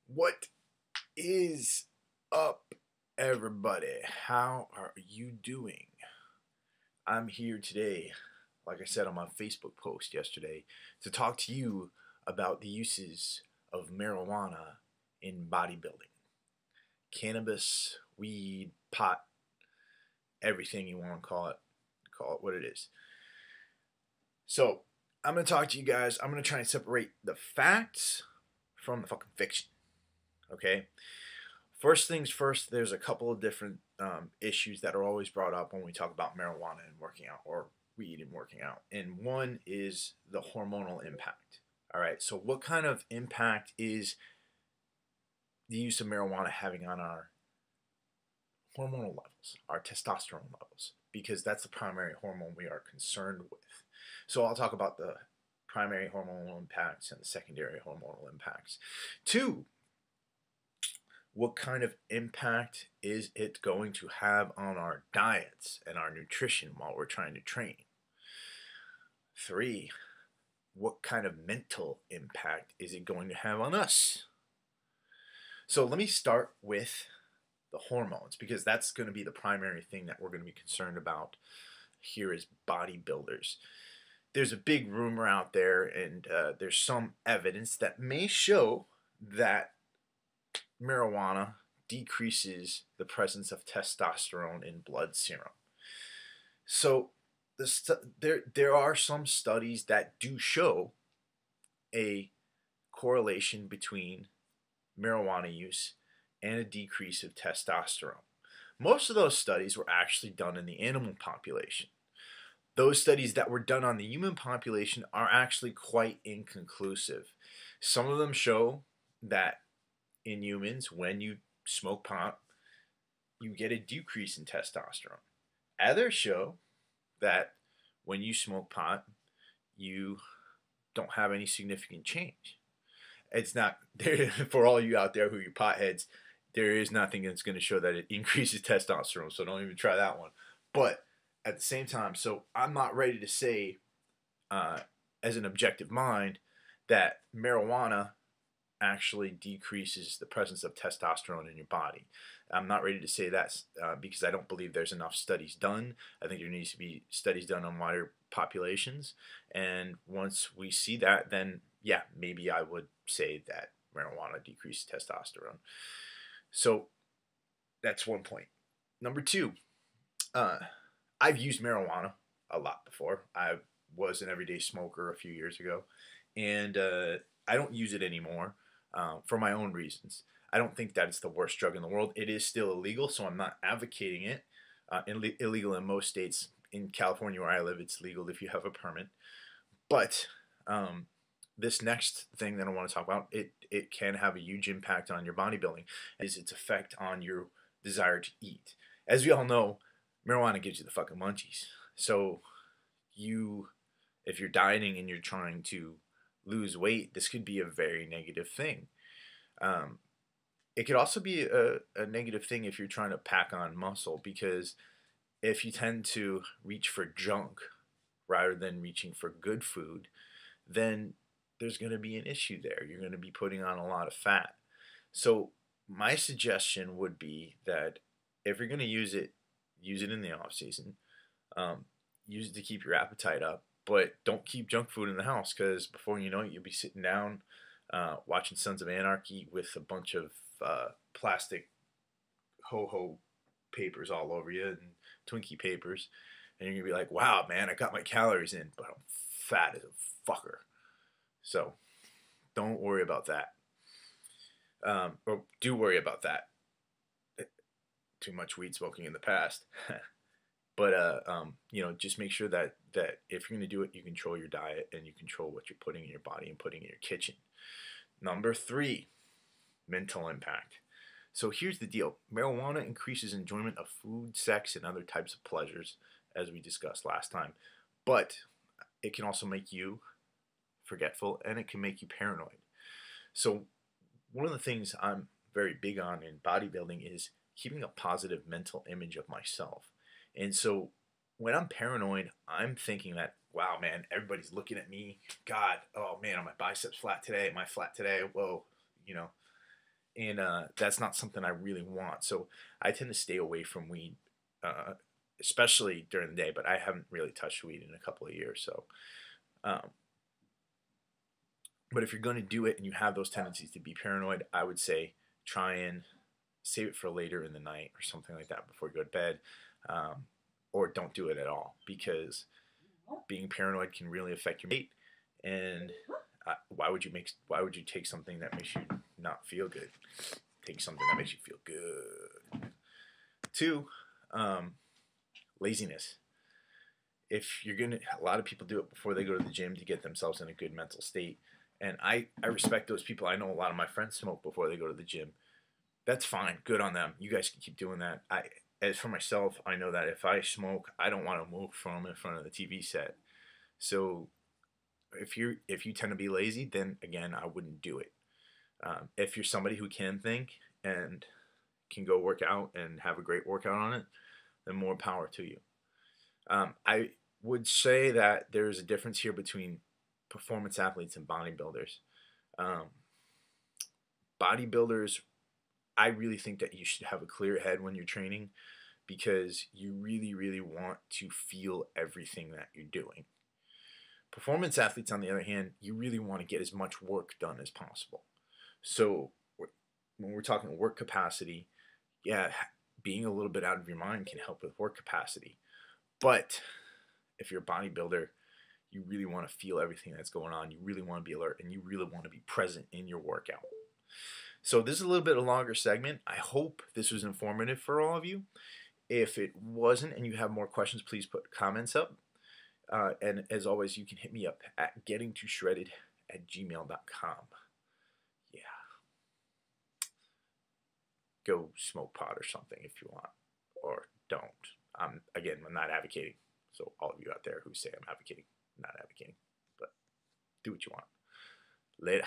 What is up, everybody? How are you doing? I'm here today, like I said on my Facebook post yesterday, to talk to you about the uses of marijuana in bodybuilding. Cannabis, weed, pot, everything you want to call it what it is. So, I'm going to talk to you guys. I'm going to try and separate the facts from the fucking fiction. Okay? First things first, there's a couple of different issues that are always brought up when we talk about marijuana and working out, or weed and working out. And one is the hormonal impact. All right, so what kind of impact is the use of marijuana having on our hormonal levels, our testosterone levels? Because that's the primary hormone we are concerned with. So I'll talk about the primary hormonal impacts and the secondary hormonal impacts. Two, what kind of impact is it going to have on our diets and our nutrition while we're trying to train? Three, what kind of mental impact is it going to have on us? So let me start with the hormones, because that's going to be the primary thing that we're going to be concerned about here as bodybuilders. There's a big rumor out there, and there's some evidence that may show that marijuana decreases the presence of testosterone in blood serum. So there are some studies that do show a correlation between marijuana use and a decrease of testosterone. Most of those studies were actually done in the animal population. Those studies that were done on the human population are actually quite inconclusive. Some of them show that in humans, when you smoke pot, you get a decrease in testosterone. Others show that when you smoke pot, you don't have any significant change. It's not there for all you out there who are potheads. There is nothing that's going to show that it increases testosterone, so don't even try that one. But at the same time, so I'm not ready to say, as an objective mind, that marijuana actually decreases the presence of testosterone in your body. I'm not ready to say that because I don't believe there's enough studies done. I think there needs to be studies done on wider populations. And once we see that, then yeah, maybe I would say that marijuana decreases testosterone. So that's one point. Number two, I've used marijuana a lot before. I was an everyday smoker a few years ago, and I don't use it anymore for my own reasons. I don't think that it's the worst drug in the world. It is still illegal, so I'm not advocating it. Illegal in most states. In California, where I live, it's legal if you have a permit. But this next thing that I want to talk about, it can have a huge impact on your bodybuilding, is its effect on your desire to eat. As we all know, marijuana gives you the fucking munchies. So if you're dieting and you're trying to lose weight, this could be a very negative thing. It could also be a negative thing if you're trying to pack on muscle, because if you tend to reach for junk rather than reaching for good food, then there's going to be an issue there. You're going to be putting on a lot of fat. So my suggestion would be that if you're going to use it in the off season. Use it to keep your appetite up, but don't keep junk food in the house, because before you know it, you'll be sitting down watching Sons of Anarchy with a bunch of plastic ho-ho papers all over you and Twinkie papers, and you're going to be like, wow, man, I got my calories in, but I'm fat as a fucker. So don't worry about that. Or do worry about that. Too much weed smoking in the past. But just make sure that if you're going to do it, you control your diet and you control what you're putting in your body and putting in your kitchen. Number three, mental impact. So here's the deal. Marijuana increases enjoyment of food, sex, and other types of pleasures, as we discussed last time. But it can also make you forgetful, and it can make you paranoid. So one of the things I'm very big on in bodybuilding is keeping a positive mental image of myself. And so when I'm paranoid, I'm thinking that, wow, man, everybody's looking at me. God, oh man, are my biceps flat today? Am I flat today? Whoa, and that's not something I really want. So I tend to stay away from weed, especially during the day. But I haven't really touched weed in a couple of years. So, um, but if you're going to do it and you have those tendencies to be paranoid, I would say try and save it for later in the night or something like that before you go to bed, or don't do it at all, because being paranoid can really affect your weight. And why would you take something that makes you not feel good? Take something that makes you feel good. 2, laziness. If you're gonna, a lot of people do it before they go to the gym to get themselves in a good mental state, and I respect those people. I know a lot of my friends smoke before they go to the gym. That's fine, good on them. You guys can keep doing that. As for myself, I know that if I smoke, I don't want to move from in front of the TV set. So if you tend to be lazy, then again, I wouldn't do it. If you're somebody who can think and can go work out and have a great workout on it, then more power to you. I would say that there's a difference here between performance athletes and bodybuilders. Um, Bodybuilders, I really think that you should have a clear head when you're training, because you really, really want to feel everything that you're doing. Performance athletes, on the other hand, you really want to get as much work done as possible. So when we're talking work capacity, yeah, being a little bit out of your mind can help with work capacity. But if you're a bodybuilder, you really want to feel everything that's going on. You really want to be alert, and you really want to be present in your workout. So this is a little bit of a longer segment. I hope this was informative for all of you. If it wasn't and you have more questions, please put comments up. And as always, you can hit me up at gettingtooshredded@gmail.com. Yeah. Go smoke pot or something if you want, or don't. I'm not advocating. So all of you out there who say I'm advocating, I'm not advocating, but do what you want. Later.